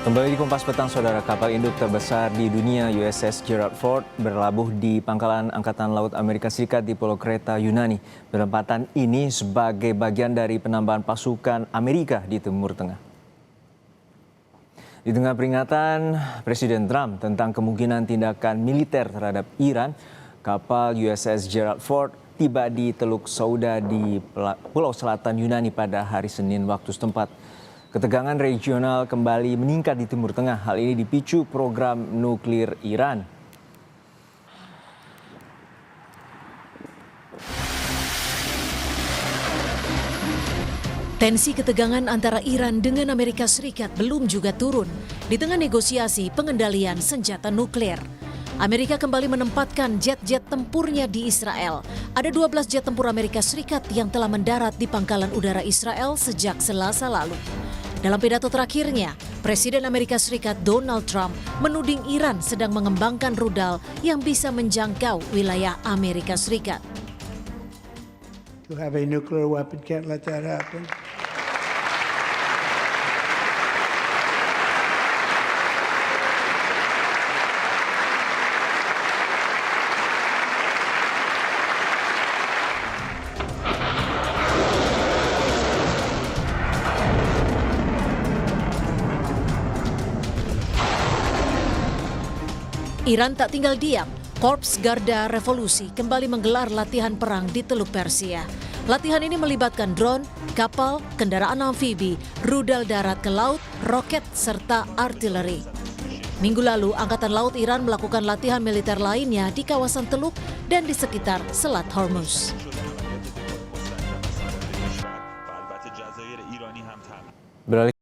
Kembali di Kompas Petang, saudara. Kapal induk terbesar di dunia USS Gerald Ford berlabuh di pangkalan Angkatan Laut Amerika Serikat di Pulau Kreta, Yunani. Penempatan ini sebagai bagian dari penambahan pasukan Amerika di Timur Tengah. Di tengah peringatan Presiden Trump tentang kemungkinan tindakan militer terhadap Iran, kapal USS Gerald Ford tiba di Teluk Sauda di Pulau Selatan Yunani pada hari Senin waktu setempat. Ketegangan regional kembali meningkat di Timur Tengah. Hal ini dipicu program nuklir Iran. Tensi ketegangan antara Iran dengan Amerika Serikat belum juga turun di tengah negosiasi pengendalian senjata nuklir. Amerika kembali menempatkan jet-jet tempurnya di Israel. Ada 12 jet tempur Amerika Serikat yang telah mendarat di pangkalan udara Israel sejak Selasa lalu. Dalam pidato terakhirnya, Presiden Amerika Serikat Donald Trump menuding Iran sedang mengembangkan rudal yang bisa menjangkau wilayah Amerika Serikat. To have a nuclear weapon, can't let that happen. Iran tak tinggal diam. Korps Garda Revolusi kembali menggelar latihan perang di Teluk Persia. Latihan ini melibatkan drone, kapal, kendaraan amfibi, rudal darat ke laut, roket, serta artileri. Minggu lalu, Angkatan Laut Iran melakukan latihan militer lainnya di kawasan Teluk dan di sekitar Selat Hormuz. Beralih